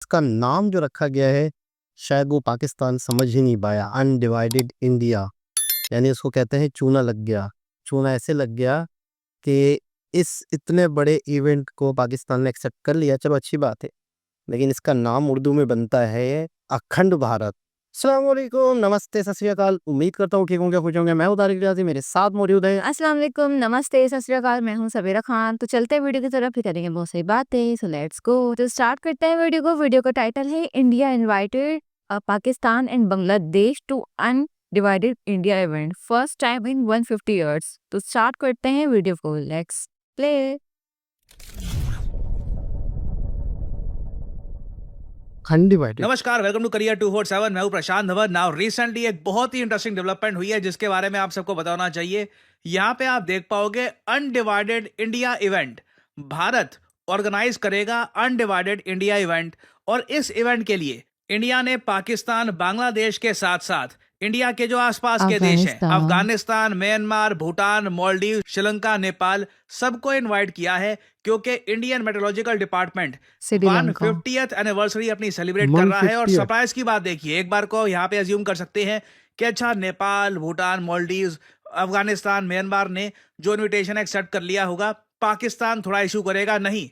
इसका नाम जो रखा गया है, शायद वो पाकिस्तान समझ ही नहीं पाया। अनडिवाइडेड इंडिया, यानी उसको कहते हैं चूना लग गया। चूना ऐसे लग गया कि इस इतने बड़े इवेंट को पाकिस्तान ने एक्सेप्ट कर लिया, चलो अच्छी बात है, लेकिन इसका नाम उर्दू में बनता है अखंड भारत। अस्सलाम वालेकुम, नमस्ते, सत श्री अकाल। उम्मीद करता हूँ ठीक होंगे, खुश होंगे। मैं हूं तारिक रियाज़ी, मेरे साथ मौजूद है। अस्सलाम वालेकुम, नमस्ते, सत श्री अकाल। मैं हूँ सबीरा खान। तो चलते हैं वीडियो की तरफ, ही करेंगे बहुत सारी बातें। So let's go. तो स्टार्ट करते हैं वीडियो को। वीडियो का टाइटल है India invited Pakistan and Bangladesh to undivided India event first time in 150 years. तो स्टार्ट करते हैं वीडियो को। Let's play. अनडिवाइडेड। नमस्कार, वेलकम टू करियर 247। मैं हूं प्रशांत धवन। नाउ रिसेंटली एक बहुत ही इंटरेस्टिंग डेवलपमेंट हुई है जिसके बारे में आप सबको बताना चाहिए। यहां पे आप देख पाओगे undivided India event. Bharat organise करेगा अनडिवाइडेड इंडिया इवेंट, और इस इवेंट के लिए इंडिया ने पाकिस्तान, बांग्लादेश के साथ साथ इंडिया के जो आसपास के देश हैं, अफगानिस्तान, म्यांमार, भूटान, मालदीव, श्रीलंका, नेपाल, सबको इनवाइट किया है, क्योंकि Indian meteorological department 150th anniversary अपनी सेलिब्रेट कर रहा है। और 150th। सरप्राइज की बात देखिए, एक बार को यहाँ पे अज्यूम कर सकते हैं कि अच्छा नेपाल, भूटान, मालदीव, अफगानिस्तान, म्यांमार ने जो इनविटेशन एक्सेप्ट कर लिया होगा, पाकिस्तान थोड़ा इशू करेगा। नहीं,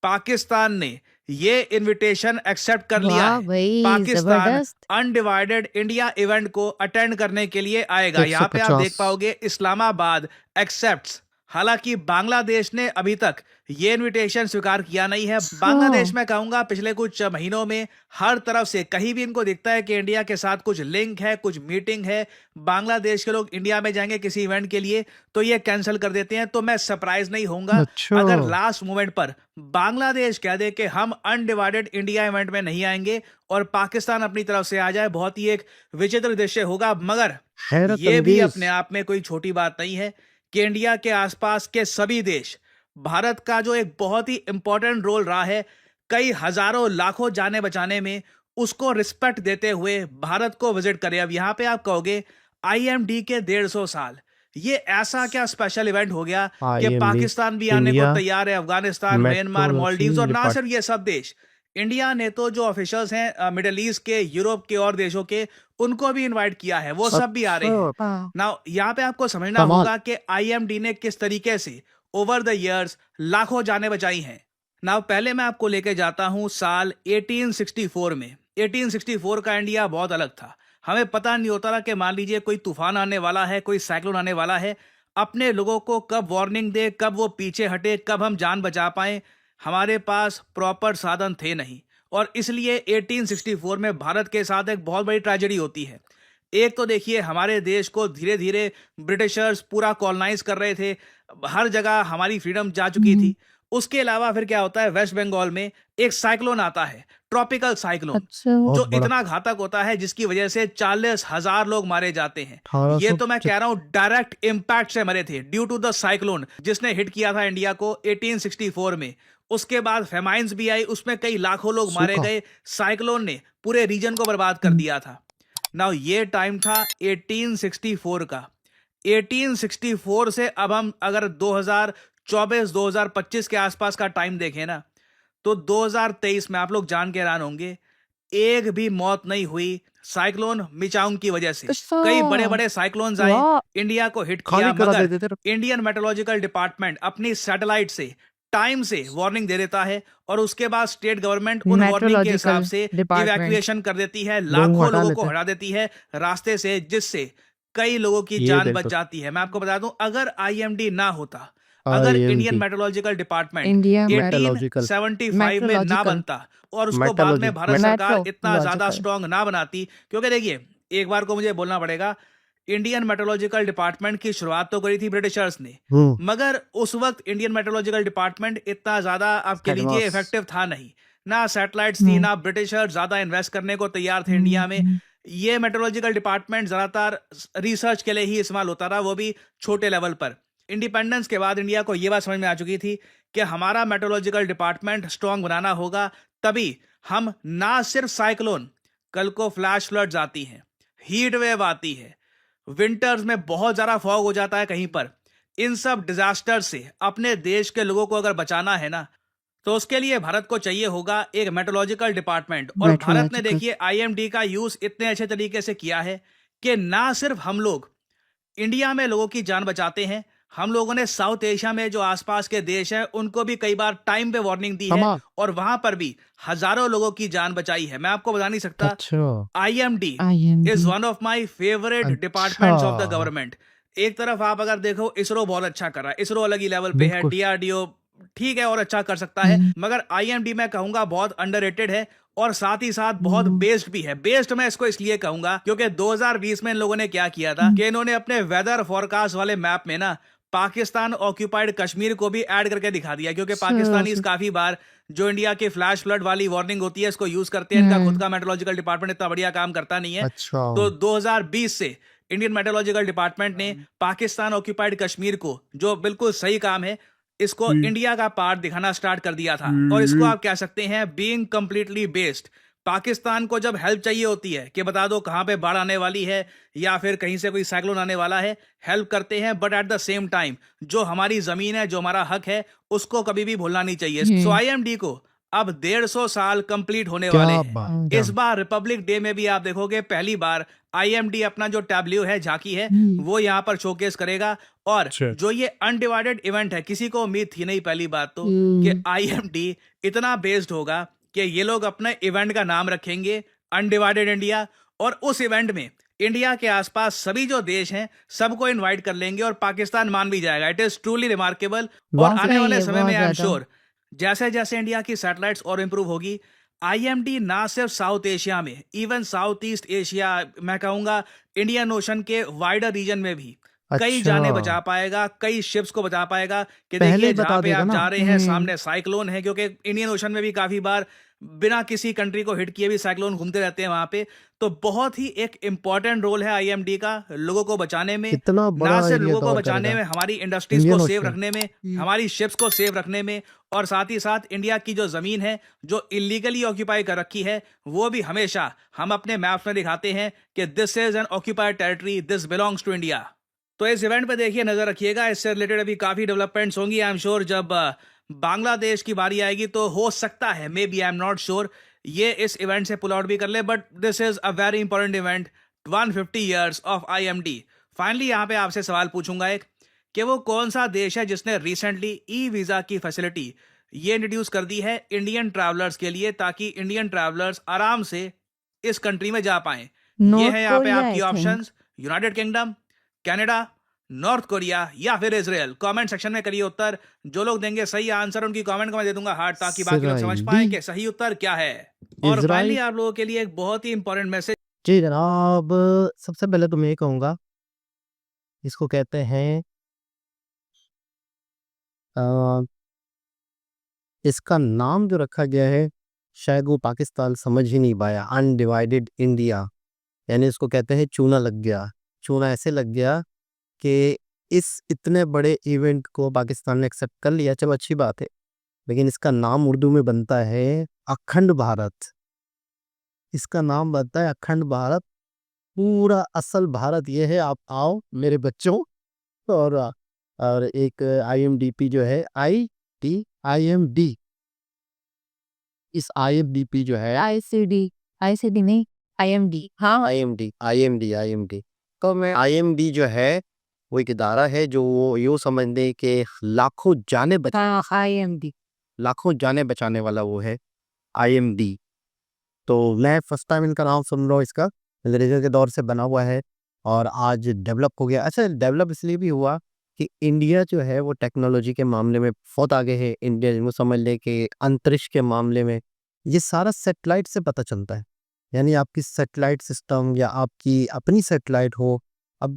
पाकिस्तान ने ये इनविटेशन एक्सेप्ट कर लिया वाह है। भाई, पाकिस्तान जबरदस्त। अनडिवाइडेड इंडिया इवेंट को अटेंड करने के लिए आएगा। यहाँ पे आप 150। देख पाओगे इस्लामाबाद एक्सेप्ट्स। हालांकि बांग्लादेश ने अभी तक ये इनविटेशन स्वीकार किया नहीं है। बांग्लादेश में कहूंगा पिछले कुछ महीनों में हर तरफ से कहीं भी इनको दिखता है कि इंडिया के साथ कुछ लिंक है, कुछ मीटिंग है, बांग्लादेश के लोग इंडिया में जाएंगे किसी इवेंट के लिए तो ये कैंसिल कर देते हैं। तो मैं सरप्राइज नहीं होऊंगा अच्छा। अगर लास्ट मोमेंट पर बांग्लादेश कह दे कि हम अनडिवाइडेड इंडिया इवेंट में नहीं आएंगे और पाकिस्तान अपनी तरफ से आ जाए। बहुत ही एक विचित्र दृश्य होगा, मगर हैरत ये भी अंगेज। अपने आप में कोई छोटी बात नहीं है कि इंडिया के आसपास के सभी देश भारत का जो एक बहुत ही इंपॉर्टेंट रोल रहा है कई हजारों लाखों जाने बचाने में, उसको रिस्पेक्ट देते हुए भारत को विजिट करें। अब यहां पे आप कहोगे आईएमडी के 150 साल, ये ऐसा क्या स्पेशल इवेंट हो गया कि IMD पाकिस्तान भी आने को इंडिया तैयार है, अफगानिस्तान, म्यांमार, मेट्रोलॉजी मालदीव्स, और ना सिर्फ डिपार्टमेंट। ये सब देश, इंडिया ने तो जो ऑफिशियल्स हैं मिडिल ईस्ट के, यूरोप के और देशों के, उनको भी इनवाइट किया है। वो सब भी आ रहे हैं। अच्छा, नाउ यहाँ पे आपको समझना कमाल। होगा कि आईएमडी ने किस तरीके से ओवर द इयर्स लाखों जानें बचाई हैं। नाउ पहले मैं आपको लेके जाता हूं साल 1864 में। 1864 का इंडिया बहुत अलग था। हमें पता नहीं होता था कि मान लीजिए कोई तूफान आने वाला है, कोई साइक्लोन आने वाला है, अपने लोगों को कब वार्निंग दे, कब वो पीछे हटे, कब हम जान बचा पाए, हमारे पास प्रॉपर साधन थे नहीं। और इसलिए 1864 में भारत के साथ एक बहुत बड़ी ट्रेजेडी होती है। एक तो देखिए, हमारे देश को धीरे धीरे ब्रिटिशर्स पूरा कॉलोनाइज कर रहे थे, हर जगह हमारी फ्रीडम जा चुकी थी। उसके अलावा फिर क्या होता है, वेस्ट बंगाल में एक साइक्लोन आता है, ट्रॉपिकल साइक्लोन, अच्छा। जो बहुत बड़ा। इतना घातक होता है जिसकी वजह से 40,000 लोग मारे जाते हैं। ये तो मैं 1800। कह रहा हूं डायरेक्ट इंपैक्ट से मरे थे, ड्यू टू द साइक्लोन जिसने हिट किया था इंडिया को 1864 में। उसके बाद फेमाइंस भी आई, उसमें कई लाखों लोग मारे सूखा। गए। साइक्लोन ने पूरे रीजन को बर्बाद कर दिया था। नाउ ये टाइम था 1864 का। 1864 से अब हम अगर 2024-2025 के आसपास का टाइम देखें ना, तो 2023 में आप लोग जान के हैरान होंगे, एक भी मौत नहीं हुई साइक्लोन मिचांग की वजह से। कई बड़े बड़े साइक्लोन्स आए, वाह। इंडिया को हिट खाली किया, करा मगर देते थे। इंडियन मेट्रोलॉजिकल डिपार्टमेंट अपनी सैटेलाइट से टाइम से वार्निंग दे देता है, और उसके बाद स्टेट गवर्नमेंट उन वार्निंग के हिसाब मेट्रोलॉजिकल से डिपार्टमेंट। इवैक्यूएशन कर देती है, लोगों को लाखों हटा लोगों को लेते। हटा देती है रास्ते से, जिससे कई लोगों की ये जान देख बच तो जाती है। मैं आपको बता दूं, अगर आईएमडी ना होता, अगर Indian IMD metrological department India metrological 1875 में ना मेट्रोलॉजिकल बनता, और उसको बाद मेट्रोलॉजी में भारत सरकार इतना ज्यादा मेट्रोलॉजिकल। स्ट्रांग ना बनाती, क्योंकि देखिए, एक बार को मुझे बोलना पड़ेगा, इंडियन मेट्रोलॉजिकल डिपार्टमेंट की शुरुआत तो करी थी ब्रिटिशर्स ने, मगर उस वक्त इंडियन मेट्रोलॉजिकल डिपार्टमेंट इतना ज्यादा आप कह लीजिए एडवांस। इफेक्टिव था नहीं। ना सैटेलाइट्स थी, ना ब्रिटिशर्स ज्यादा इन्वेस्ट करने को तैयार थे इंडिया में। ये मेट्रोलॉजिकल डिपार्टमेंट ज्यादातर रिसर्च के लिए ही इस्तेमाल होता था, वो भी छोटे लेवल पर। इंडिपेंडेंस के बाद इंडिया को यह बात समझ में आ चुकी थी कि हमारा मेट्रोलॉजिकल डिपार्टमेंट स्ट्रांग बनाना होगा, तभी हम ना सिर्फ साइक्लोन, कल को फ्लैश फ्लड्स आती हैं, हीट वेव आती है, विंटर्स में बहुत ज्यादा फॉग हो जाता है कहीं पर, इन सब डिजास्टर से अपने देश के लोगों को अगर बचाना है ना, तो उसके लिए भारत को चाहिए होगा एक मेट्रोलॉजिकल डिपार्टमेंट, और भारत ने मेट्रोलॉजिकल। देखिए आईएमडी का यूज इतने अच्छे तरीके से किया है कि ना सिर्फ हम लोग इंडिया में लोगों की जान बचाते हैं, हम लोगों ने साउथ एशिया में जो आसपास के देश हैं उनको भी कई बार टाइम पे वार्निंग दी है, हमा और वहां पर भी हजारों लोगों की जान बचाई है। मैं आपको बता नहीं सकता, अच्छा IMD is IMD. One of my favourite अच्छा डिपार्टमेंट्स ऑफ द गवर्नमेंट। एक तरफ आप अगर देखो, इसरो बहुत अच्छा कर रहा है, इसरो अलग ही लेवल पे है, बिल्कुल डीआरडीओ ठीक है और अच्छा कर सकता है, मगर आईएमडी मैं कहूंगा बहुत अंडररेटेड है, और साथ ही साथ बहुत बेस्ड भी है। बेस्ड मैं इसको इसलिए कहूंगा क्योंकि 2020 में इन लोगों ने क्या किया था कि इन्होंने अपने वेदर फोरकास्ट वाले मैप में ना पाकिस्तान ऑक्यूपाइड कश्मीर को भी ऐड करके दिखा दिया, क्योंकि पाकिस्तानीज काफी बार जो इंडिया के फ्लैश फ्लड वाली वार्निंग होती है इसको यूज करते हैं। इनका खुद का मेट्रोलॉजिकल डिपार्टमेंट इतना बढ़िया काम करता नहीं है। अच्छा तो 2020 से इंडियन मेट्रोलॉजिकल डिपार्टमेंट ने पाकिस्तान ऑक्यूपाइड कश्मीर को, जो बिल्कुल सही काम है, इसको इंडिया का पार्ट दिखाना स्टार्ट कर दिया था। और इसको आप कह सकते हैं बीइंग कंप्लीटली बेस्ड। पाकिस्तान को जब हेल्प चाहिए होती है कि बता दो कहां पे बाढ़ आने वाली है या फिर कहीं से कोई साइक्लोन आने वाला है, हेल्प करते हैं, but at the same time जो हमारी जमीन है, जो हमारा हक है, उसको कभी भी भूलना नहीं चाहिए। सो आईएमडी को अब 150 साल कंप्लीट होने वाले क्या हैं। बात इस बार रिपब्लिक डे में भी आप देखोगे पहली बार आईएमडी अपना जो टैब्ल्यू है, झांकी है, वो यहाँ पर शोकेस करेगा। और अच्छा। जो ये अनडिवाइडेड इवेंट है, किसी को उम्मीद थी नहीं पहली बात तो कि आईएमडी इतना बेस्ड होगा कि ये लोग अपने इवेंट का नाम रखेंगे अनडिवाइडेड इंडिया, और उस इवेंट में इंडिया के आसपास सभी जो देश हैं सबको इनवाइट कर लेंगे और पाकिस्तान मान भी जाएगा। It is truly remarkable. और वाह आने वाले सही है, समय में बहुत आई एम ज्यादा। श्योर जैसे जैसे इंडिया की सैटेलाइट्स और इंप्रूव होगी, आईएमडी ना सिर्फ साउथ एशिया में, इवन साउथ ईस्ट एशिया, मैं कहूंगा इंडियन ओशन के वाइडर रीजन में भी कई जाने बचा अच्छा पाएगा, कई शिप्स को बचा पाएगा। कि पहले देखिए ही जहां बता पे देगा आप ना जा रहे हैं सामने साइक्लोन है, क्योंकि इंडियन ओशन में भी काफी बार बिना किसी कंट्री को हिट किए भी साइक्लोन घूमते रहते हैं वहां पे। तो बहुत ही एक इंपॉर्टेंट रोल है आईएमडी का लोगों को बचाने में, कितना बड़ा ना सिर्फ एरिया लोगों को कवर बचाने करेगा में, हमारी इंडस्ट्रीज को इंडियन सेव ओशन रखने में, हमारी शिप्स को सेव रखने में, और साथ ही साथ इंडिया की जो जमीन है जो इलीगली ऑक्यूपाई कर रखी है, वो भी हमेशा हम अपने मैप्स में दिखाते हैं कि this is an occupied territory, this belongs to India. तो इस इवेंट पे देखिए, नजर रखिएगा, इससे रिलेटेड अभी काफी डेवलपमेंट्स होंगी। आई एम श्योर जब बांग्लादेश की बारी आएगी तो हो सकता है, may be, I am not sure, ये इस इवेंट से पुल आउट भी कर ले, but this is a very important event, 150 years of IMD. Finally यहाँ पे आपसे सवाल पूछूंगा एक, कि वो कौन सा देश है जिसने रिसेंटली ई वीजा की फैसिलिटी ये इंट्रोड्यूस कर दी है इंडियन ट्रैवलर्स के लिए, ताकि इंडियन ट्रैवलर्स आराम से इस कंट्री में जा पाएं। ये नॉर्थ है यहाँ पे कोरिया आपकी I think. Options, United kingdom, Canada, north Korea या फिर इजराइल। कमेंट सेक्शन में करिए उत्तर। जो लोग देंगे सही आंसर उनकी कमेंट को मैं दे दूंगा हार्ट, ताकि बाकी लोग समझ पाएं इसराइली कि सही उत्तर क्या है। और इजराइल फाइनली आप लोगों के लिए एक बहुत ही इंपॉर्टेंट मैसेज। जी जनाब, सबसे पहले तो मैं ये कहूँगा, इसको कहते हैं अ, इसका नाम जो रखा गया है, शायद वो पाकिस्तान समझ ही नहीं पाया, अनडिवाइडेड इंडिया। यानी इसको कहते हैं चूना लग गया। चूना ऐसे लग गया कि इस इतने बड़े इवेंट को पाकिस्तान ने एक्सेप्ट कर लिया, चलो अच्छी बात है, लेकिन इसका नाम उर्दू में बनता है अखंड भारत। इसका नाम बनता है अखंड भारत। पूरा असल भारत ये है, आप आओ मेरे बच्चों। और एक आईएमडीपी जो है, आईएमडी, इस आईएमडीपी जो है, आईसीडी, आईसीडी नहीं, आईएमडी। हाँ आईएमडी तो मैं आईएमडी जो है वो एक इदारा है जो वो यूँ समझ लें कि हाँ आईएमडी। लाखों जाने बचाने वाला वो है आईएमडी। तो मैं फर्स्ट टाइम इनका नाम सुन रहा हूँ। इसका अंग्रेजों के दौर से बना हुआ है और आज डेवलप हो गया। अच्छा, डेवलप इसलिए भी हुआ कि इंडिया जो है वो टेक्नोलॉजी के मामले में बहुत आगे है। इंडिया जो समझ ले कि अंतरिक्ष के मामले में ये सारा सैटेलाइट से पता चलता है। यानी आपकी सैटेलाइट सिस्टम या आपकी अपनी सैटेलाइट हो, अब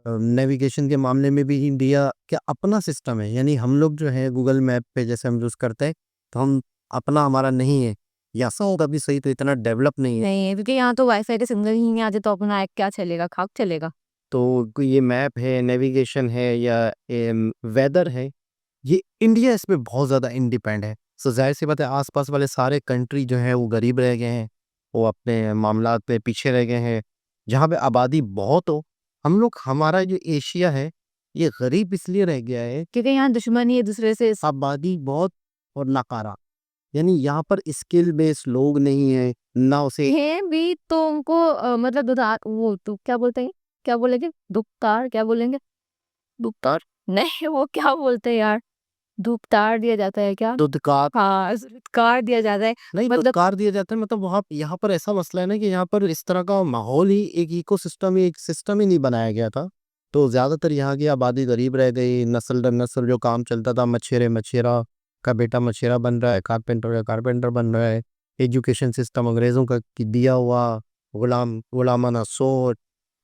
नेविगेशन के मामले में भी इंडिया का अपना सिस्टम है। यानी हम लोग जो है गूगल मैप पे जैसे हम यूज़ करते हैं, तो हम अपना हमारा नहीं है, या ऐसा होगा भी सही, तो इतना डेवलप नहीं है। नहीं है, क्योंकि यहाँ तो वाईफाई के सिग्नल ही नहीं आते, तो अपना ऐप क्या चलेगा, खाक चलेगा। तो ये मैप है, नेविगेशन है या वेदर है, ये इंडिया इसमें बहुत ज़्यादा इंडिपेंडेंट है। सो जाहिर सी बात है, आसपास वाले सारे कंट्री जो है वो गरीब रह गए हैं, वो अपने मामलात पे पीछे रह गए हैं। जहाँ पे आबादी बहुत हो, हम लोग, हमारा जो एशिया है ये गरीब इसलिए रह गया है, क्योंकि यहाँ दुश्मनी एक दूसरे से आबादी बहुत और नकारा। यानी यहाँ पर स्किल बेस्ड लोग नहीं है ना, उसे हैं भी तो उनको मतलब दुधार वो तो क्या बोलते हैं, क्या बोलेंगे, दुखतार क्या बोलेंगे, दुधकार नहीं वो क्या बोलते हैं यार, दुखतार दिया जाता है क्या, दुधकार हाँ दुधकार दिया जाता है, नहीं मतलब दुधकार दिया जाता है। मतलब वहाँ यहाँ पर ऐसा मसला है ना कि यहाँ पर इस तरह का माहौल ही, एक इकोसिस्टम ही, एक सिस्टम ही नहीं बनाया गया था। तो ज़्यादातर यहाँ की आबादी गरीब रह गई, नस्ल दर नस्ल जो काम चलता था, मछेरा का बेटा मछेरा बन रहा है, कारपेंटर का कारपेंटर बन रहा है। एजुकेशन सिस्टम अंग्रेज़ों का दिया हुआ गुलामाना सोच।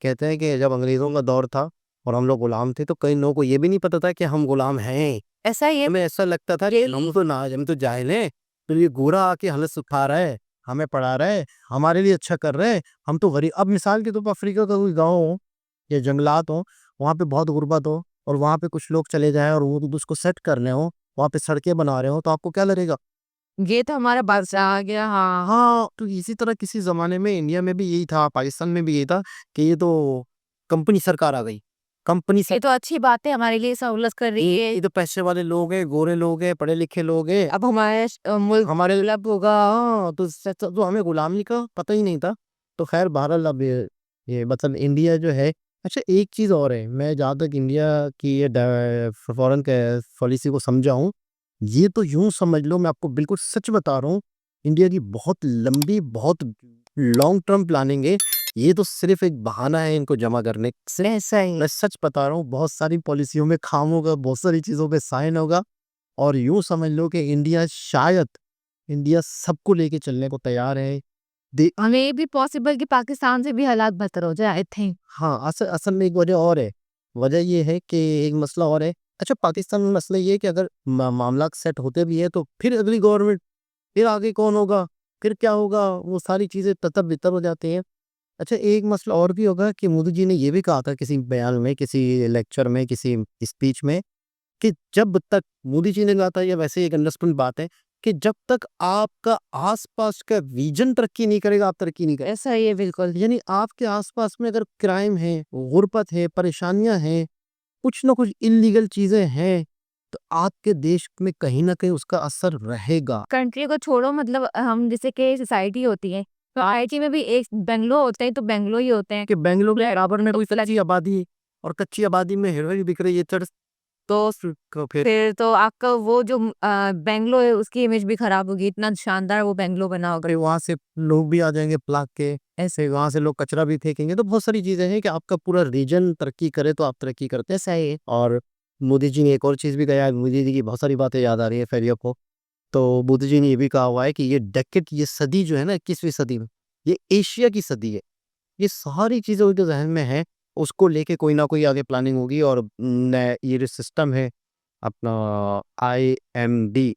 कहते हैं कि जब अंग्रेज़ों का दौर था और हम लोग गुलाम थे, तो कई लोगों को ये भी नहीं पता था कि हम गुलाम हैं। ऐसा ही है। हमें ऐसा लगता था कि हम तो जाहिल हैं, तो ये गोरा आके हमें सिखा रहा है, हमें पढ़ा रहा है, हमारे लिए अच्छा कर रहे हैं, हम तो गरीब। अब मिसाल के तौर पर अफ्रीका का कोई गाँव हो या जंगलात हो, वहाँ पे बहुत गुर्बत हो और वहाँ पे कुछ लोग चले जाएँ और वो उसको सेट कर रहे हो, वहाँ पे सड़कें बना रहे हो, तो आपको क्या लगेगा? ये तो हमारा बादशाह आ गया, हाँ हाँ, तो इसी तरह किसी ज़माने में इंडिया में भी यही था, पाकिस्तान में भी यही था कि ये तो कंपनी सरकार आ गई। कंपनी ये तो अच्छी बात है, हमारे लिए सहूलत कर रही है। ये तो पैसे वाले लोग हैं, गोरे लोग हैं, पढ़े लिखे लोग हैं। अब हमारे मुल्क हमारे लब होगा, हाँ, तो तो हमें गुलामी का पता ही नहीं था। तो खैर बहरहाल अब ये मतलब इंडिया जो है। अच्छा, एक चीज़ और है, मैं जहाँ तक इंडिया की ये फॉरेन पॉलिसी को समझा हूँ, ये तो यूं समझ लो, मैं आपको बिल्कुल सच बता रहा हूँ, इंडिया की बहुत लंबी, बहुत लॉन्ग टर्म प्लानिंग है। ये तो सिर्फ एक बहाना है इनको जमा करने का। ऐसा ही मैं सच बता रहा हूँ, बहुत सारी पॉलिसियों में काम होगा, बहुत सारी चीज़ों पे साइन होगा और यूं समझ लो कि इंडिया सबको लेके चलने को तैयार है। हमें ये भी पॉसिबल कि पाकिस्तान से भी हालात बेहतर हो जाए, आई थिंक। हाँ, असल असल में एक वजह और है। वजह ये है कि एक मसला और है। अच्छा, पाकिस्तान में मसला ये है कि अगर मामला सेट होते भी है तो फिर अगली गवर्नमेंट, फिर आगे कौन होगा, फिर क्या होगा, वो सारी चीज़ें ततर-बितर हो जाती हैं। अच्छा, एक मसला और भी होगा कि मोदी जी ने ये भी कहा था किसी बयान में, किसी लेक्चर में, किसी स्पीच में, कि जब तक, मोदी जी ने कहा था, ये वैसे ही एक अंडरस्टूड बात है, कि जब तक आपका आस-पास का रीजन तरक्की नहीं करेगा, आप तरक्की नहीं करेंगे। ऐसा ही है बिल्कुल। यानी आपके आस-पास में अगर क्राइम है, गुर्बत है, परेशानियाँ हैं, कुछ ना कुछ इल्लीगल चीज़ें हैं, तो आपके देश में कहीं न कहीं उसका असर रहेगा। कंट्री को छोड़ो, मतलब हम जैसे कि सोसाइटी होती है, तो सोसाइटी में भी एक बेंगलो होते हैं तो बेंगलो ही होते हैं। कि बेंगलुरु के बराबर में कोई कच्ची आबादी है और कच्ची आबादी में हेरोइन बिक रही है, तो फिर फिर तो आपका वो जो बेंगलो है उसकी इमेज भी खराब होगी, इतना शानदार वो बेंगलो बना होगा। अरे वहाँ से लोग भी आ जाएँगे प्लाग के, ऐसे वहाँ से लोग कचरा भी फेंकेंगे, तो बहुत सारी चीज़ें हैं कि आपका पूरा रीजन तरक्की करे तो आप तरक्की करते हैं, सही है। और मोदी जी ने एक और चीज़ भी कहा है, मोदी जी की बहुत सारी बातें याद आ रही है फ़ैरियों को। तो मोदी जी ने ये भी कहा हुआ है कि ये डेकेड, ये सदी जो है ना 21वीं सदी में, ये एशिया की सदी है। ये सारी चीज़ें उनके ज़हन में हैं, उसको लेके कोई ना कोई आगे प्लानिंग होगी और ये जो सिस्टम है अपना आईएमडी,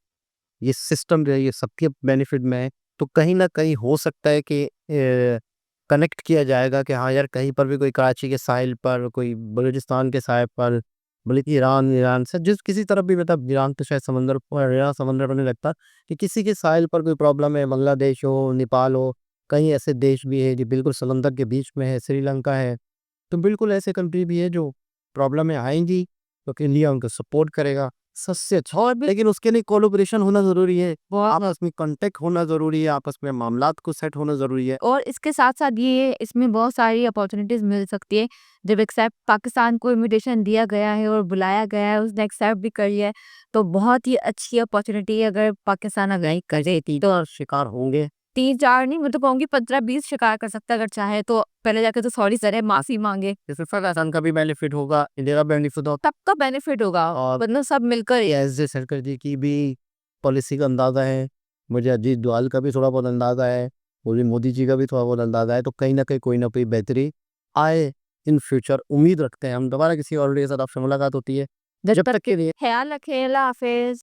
ये सिस्टम जो है ये सबके बेनिफिट में है। तो कहीं न कहीं हो सकता है कि कनेक्ट किया जाएगा कि हाँ यार, कहीं पर भी कोई कराची के साहिल पर, कोई बलूचिस्तान के साहिल पर, बल्कि ईरान से जिस किसी तरफ भी, मतलब ईरान तो शायद समंदर पर, ईरान समंदर पर नहीं लगता, कि किसी के साहिल पर कोई प्रॉब्लम है, बांग्लादेश हो, नेपाल हो, कई ऐसे देश भी है जो बिल्कुल समंदर के बीच में है, श्रीलंका है। तो बिल्कुल ऐसे कंट्री भी है जो प्रॉब्लम में आएँगी, तो इंडिया उनको सपोर्ट करेगा। सबसे अच्छा, और भी लेकिन उसके लिए कोलैबोरेशन होना ज़रूरी है। आपस में कॉन्टैक्ट होना ज़रूरी है, आपस में मामलात को सेट होना ज़रूरी है। और इसके साथ-साथ ये इसमें बहुत सारी अपॉर्च्युनिटीज़ मिल सकती है। जब एक्सेप्ट पाकिस्तान को इन्विटेशन दिया गया है और बुलाया गया है, उसने एक्सेप्ट भी कर लिया है, तो बहुत ही अच्छी अपॉर्च्युनिटी है अगर पाकिस्तान अग्री कर देती तो। शिकार होंगे। 3-4 नहीं, मैं तो कहूँगी 15-20 शिकार कर सकता है अगर चाहे तो। पहले जाके तो सॉरी सर है, माफ़ी माँगे। जैसे पाकिस्तान का भी बेनिफिट होगा, इंडिया का बेनिफिट होगा। सबका बेनिफिट होगा, और मतलब सब मिलकर ये एस जे शंकर जी की भी पॉलिसी का अंदाज़ा है, मुझे अजीत डोभाल का भी थोड़ा बहुत अंदाज़ा है, मुझे मोदी जी का भी थोड़ा बहुत अंदाज़ा है, तो कहीं न कहीं कोई ना कोई बेहतरी आए इन फ्यूचर, उम्मीद रखते हैं हम। दोबारा किसी और वीडियो के साथ आपसे मुलाकात होती है। जब तक के लिए ख्याल रखें, अल्लाह हाफ़िज़।